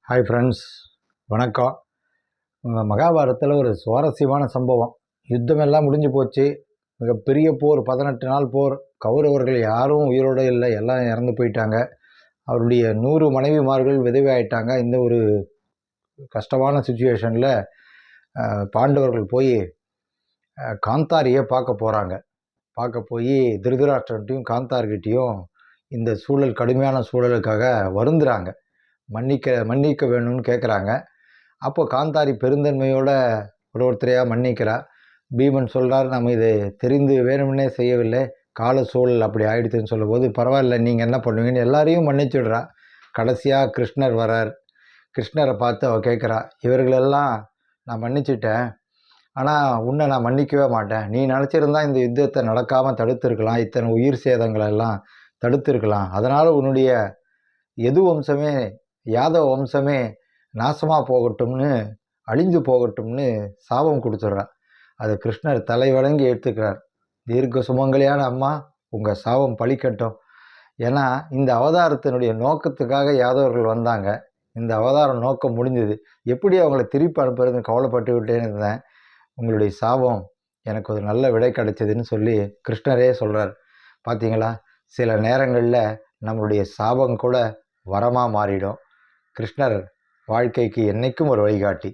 Hi friends, வணக்கம். மகாபாரதத்தில் ஒரு சுவாரஸ்யமான சம்பவம். யுத்தமெல்லாம் முடிஞ்சு போச்சு. மிகப்பெரிய போர், 18 நாள் போர். கௌரவர்கள் யாரும் உயிரோடு இல்லை, எல்லாம் இறந்து போயிட்டாங்க. அவருடைய 100 மனைவிமார்கள் விதவையாயிட்டாங்க. இந்த ஒரு கஷ்டமான சுச்சுவேஷனில் பாண்டவர்கள் போய் காந்தாரியை பார்க்க போகிறாங்க. பார்க்க போய் திருதராஷ்டிரன்ட்டையும் காந்தார்கிட்டையும் இந்த சூழல், கடுமையான சூழலுக்காக வருந்துறாங்க. மன்னிக்க வேணும்னு கேட்குறாங்க. அப்போ காந்தாரி பெருந்தன்மையோட ஒருத்தரையாக மன்னிக்கிறா. பீமன் சொல்கிறார், நம்ம இது தெரிந்து வேணும்னே செய்யவில்லை, கால சூழல் அப்படி ஆயிடுச்சுன்னு சொல்லும்போது, பரவாயில்ல நீங்கள் என்ன பண்ணுவீங்கன்னு எல்லாரையும் மன்னிச்சுடுறா. கடைசியாக கிருஷ்ணர் வரார். கிருஷ்ணரை பார்த்து அவள் கேட்குறா, இவர்களெல்லாம் நான் மன்னிச்சிட்டேன், ஆனால் உன்னை நான் மன்னிக்கவே மாட்டேன். நீ நினச்சிருந்தா இந்த யுத்தத்தை நடக்காமல் தடுத்துருக்கலாம், இத்தனை உயிர் சேதங்களை எல்லாம் தடுத்துருக்கலாம். அதனால் உன்னுடைய எது வம்சமே, யாதவ வம்சமே நாசமாக போகட்டும்னு, அழிஞ்சு போகட்டும்னு சாபம் கொடுத்துட்றார். அது கிருஷ்ணர் தலை வணங்கி ஏற்றுக்கிறார். தீர்க்க சுமங்கலியான அம்மா, உங்கள் சாபம் பழிக்கட்டும். ஏன்னா இந்த அவதாரத்தினுடைய நோக்கத்துக்காக யாதவர்கள் வந்தாங்க. இந்த அவதாரம் நோக்கம் முடிஞ்சது. எப்படி அவங்கள திருப்பி அனுப்புறதுன்னு கவலைப்பட்டு விட்டேன்னு இருந்தேன். உங்களுடைய சாபம் எனக்கு ஒரு நல்ல விடை கிடைச்சதுன்னு சொல்லி கிருஷ்ணரே சொல்கிறார். பார்த்தீங்களா, சில நேரங்களில் நம்மளுடைய சாபம் கூட வரமாக மாறிடும். கிருஷ்ணர் வாழ்க்கைக்கு என்றைக்கும் ஒரு வழிகாட்டி.